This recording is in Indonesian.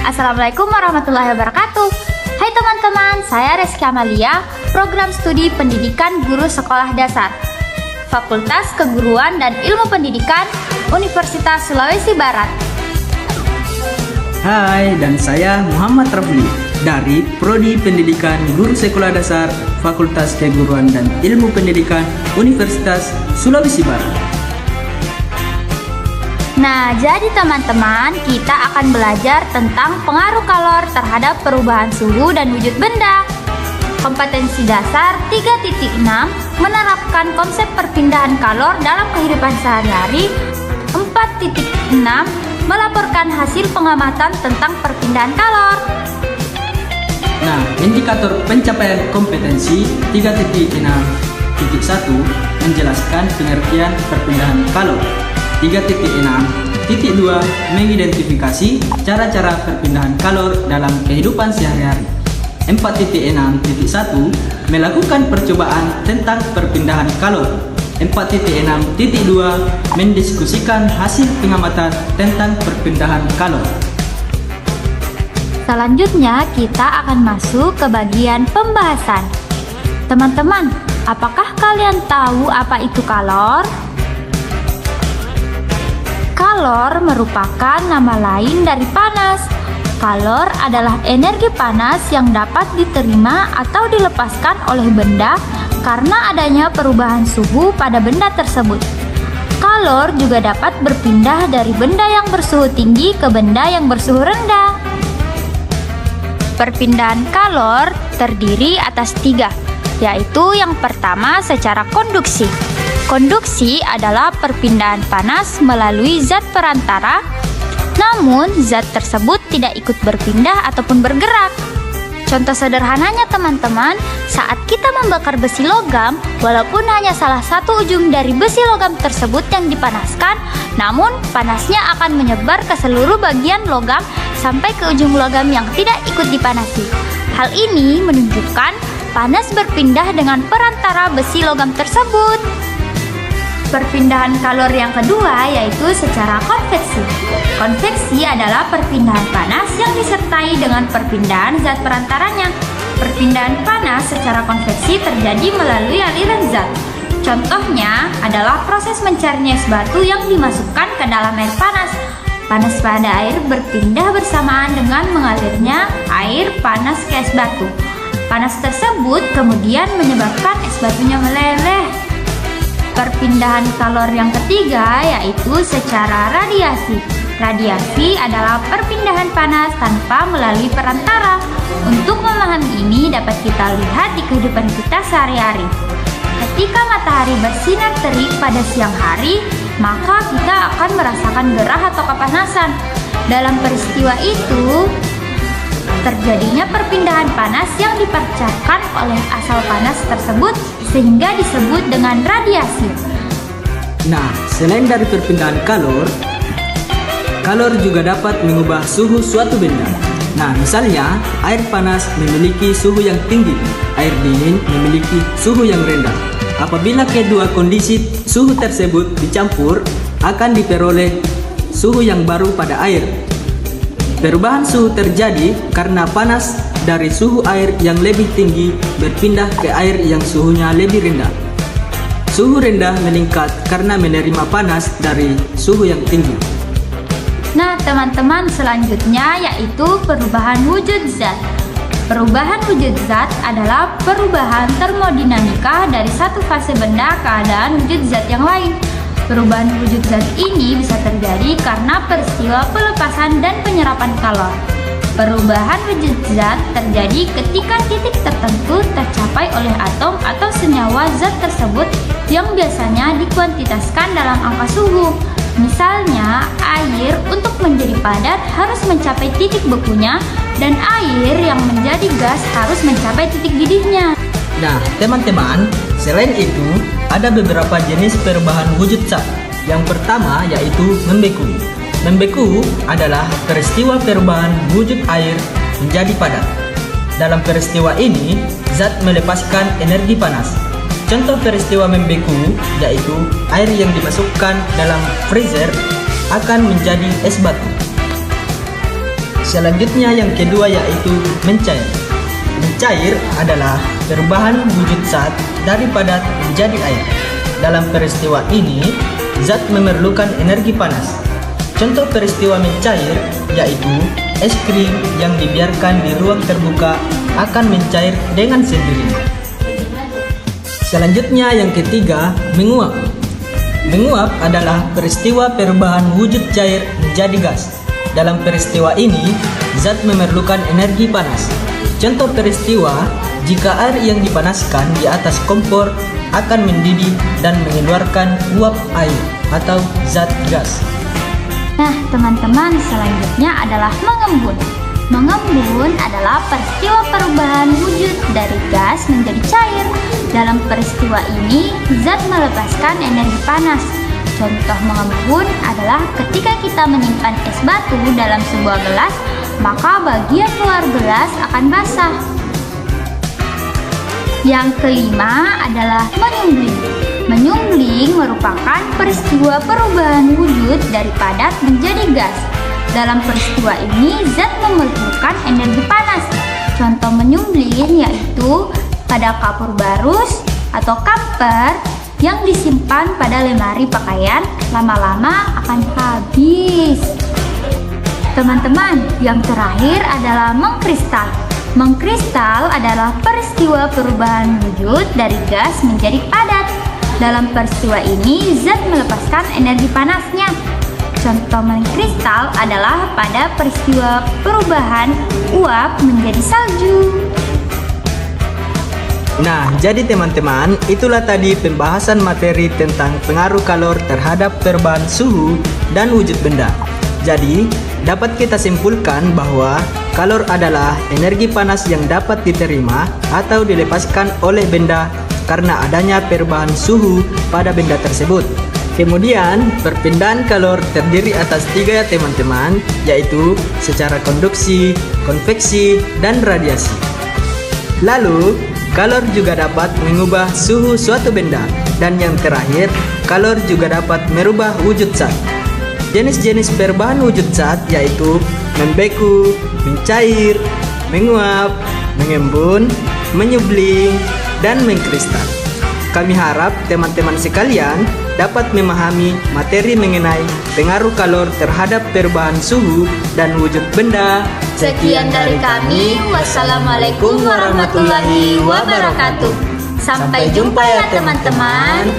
Assalamualaikum warahmatullahi wabarakatuh. Hai teman-teman, saya Reski Amalia, Program Studi Pendidikan Guru Sekolah Dasar, Fakultas Keguruan dan Ilmu Pendidikan, Universitas Sulawesi Barat. Hai, dan saya Muhammad Rafli dari Prodi Pendidikan Guru Sekolah Dasar, Fakultas Keguruan dan Ilmu Pendidikan, Universitas Sulawesi Barat. Nah, jadi teman-teman, kita akan belajar tentang pengaruh kalor terhadap perubahan suhu dan wujud benda. Kompetensi dasar 3.6 menerapkan konsep perpindahan kalor dalam kehidupan sehari-hari. 4.6 melaporkan hasil pengamatan tentang perpindahan kalor. Nah, indikator pencapaian kompetensi 3.6.1 menjelaskan pengertian perpindahan kalor. 3.6.2 mengidentifikasi cara-cara perpindahan kalor dalam kehidupan sehari-hari. 4.6.1 melakukan percobaan tentang perpindahan kalor. 4.6.2 mendiskusikan hasil pengamatan tentang perpindahan kalor. Selanjutnya kita akan masuk ke bagian pembahasan. Teman-teman, apakah kalian tahu apa itu kalor? Kalor merupakan nama lain dari panas. Kalor adalah energi panas yang dapat diterima atau dilepaskan oleh benda karena adanya perubahan suhu pada benda tersebut. Kalor juga dapat berpindah dari benda yang bersuhu tinggi ke benda yang bersuhu rendah. Perpindahan kalor terdiri atas 3, yaitu yang pertama secara konduksi. Konduksi adalah perpindahan panas melalui zat perantara, namun zat tersebut tidak ikut berpindah ataupun bergerak. Contoh sederhananya teman-teman, saat kita membakar besi logam, walaupun hanya salah satu ujung dari besi logam tersebut yang dipanaskan, namun panasnya akan menyebar ke seluruh bagian logam sampai ke ujung logam yang tidak ikut dipanasi. Hal ini menunjukkan panas berpindah dengan perantara besi logam tersebut. Perpindahan kalor yang kedua yaitu secara konveksi. Konveksi adalah perpindahan panas yang disertai dengan perpindahan zat perantaranya. Perpindahan panas secara konveksi terjadi melalui aliran zat. Contohnya adalah proses mencarinya es batu yang dimasukkan ke dalam air panas. Panas pada air berpindah bersamaan dengan mengalirnya air panas ke es batu. Panas tersebut kemudian menyebabkan es batunya meleleh. Perpindahan kalor yang ketiga yaitu secara radiasi. Radiasi adalah perpindahan panas tanpa melalui perantara. Untuk memahami ini dapat kita lihat di kehidupan kita sehari-hari. Ketika matahari bersinar terik pada siang hari, maka kita akan merasakan gerah atau kepanasan. Dalam peristiwa itu, terjadinya perpindahan panas yang dipancarkan oleh asal panas tersebut sehingga disebut dengan radiasi. Nah, selain dari perpindahan kalor, kalor juga dapat mengubah suhu suatu benda. Nah, misalnya air panas memiliki suhu yang tinggi, air dingin memiliki suhu yang rendah. Apabila kedua kondisi suhu tersebut dicampur, akan diperoleh suhu yang baru pada air. Perubahan suhu terjadi karena panas dari suhu air yang lebih tinggi berpindah ke air yang suhunya lebih rendah. Suhu rendah meningkat karena menerima panas dari suhu yang tinggi. Nah teman-teman, selanjutnya yaitu perubahan wujud zat. Perubahan wujud zat adalah perubahan termodinamika dari satu fase benda ke keadaan wujud zat yang lain. Perubahan wujud zat ini bisa terjadi karena peristiwa pelepasan dan penyerapan kalor. Perubahan wujud zat terjadi ketika titik tertentu tercapai oleh atom atau senyawa zat tersebut yang biasanya dikuantitaskan dalam angka suhu. Misalnya, air untuk menjadi padat harus mencapai titik bekunya dan air yang menjadi gas harus mencapai titik didihnya. Nah, teman-teman, selain itu, ada beberapa jenis perubahan wujud zat. Yang pertama yaitu membeku. Membeku adalah peristiwa perubahan wujud air menjadi padat. Dalam peristiwa ini, zat melepaskan energi panas. Contoh peristiwa membeku yaitu air yang dimasukkan dalam freezer akan menjadi es batu. Selanjutnya yang kedua yaitu mencair. Mencair adalah perubahan wujud zat dari padat menjadi air. Dalam peristiwa ini, zat memerlukan energi panas. Contoh peristiwa mencair yaitu es krim yang dibiarkan di ruang terbuka akan mencair dengan sendirinya. Selanjutnya yang ketiga, menguap. Menguap adalah peristiwa perubahan wujud cair menjadi gas. Dalam peristiwa ini, zat memerlukan energi panas. Contoh peristiwa, jika air yang dipanaskan di atas kompor akan mendidih dan mengeluarkan uap air atau zat gas. Nah, teman-teman, selanjutnya adalah mengembun. Mengembun adalah peristiwa perubahan wujud dari gas menjadi cair. Dalam peristiwa ini, zat melepaskan energi panas. Contoh mengembun adalah ketika kita menyimpan es batu dalam sebuah gelas, maka bagian luar gelas akan basah. Yang kelima adalah menyumbling. Menyumbling merupakan peristiwa perubahan wujud dari padat menjadi gas. Dalam peristiwa ini, zat memerlukan energi panas. Contoh menyumbling yaitu pada kapur barus atau kamper yang disimpan pada lemari pakaian, lama-lama akan habis. Teman-teman, yang terakhir adalah mengkristal. Mengkristal adalah peristiwa perubahan wujud dari gas menjadi padat. Dalam peristiwa ini, zat melepaskan energi panasnya. Contoh mengkristal adalah pada peristiwa perubahan uap menjadi salju. Nah, jadi teman-teman, itulah tadi pembahasan materi tentang pengaruh kalor terhadap perubahan suhu dan wujud benda. Jadi, dapat kita simpulkan bahwa kalor adalah energi panas yang dapat diterima atau dilepaskan oleh benda karena adanya perubahan suhu pada benda tersebut. Kemudian, perpindahan kalor terdiri atas 3 ya teman-teman, yaitu secara konduksi, konveksi, dan radiasi. Lalu, kalor juga dapat mengubah suhu suatu benda. Dan yang terakhir, kalor juga dapat merubah wujud zat. Jenis-jenis perubahan wujud zat yaitu membeku, mencair, menguap, mengembun, menyubling, dan mengkristal. Kami harap teman-teman sekalian dapat memahami materi mengenai pengaruh kalor terhadap perubahan suhu dan wujud benda. Sekian dari kami. Wassalamualaikum warahmatullahi wabarakatuh. Sampai jumpa ya teman-teman.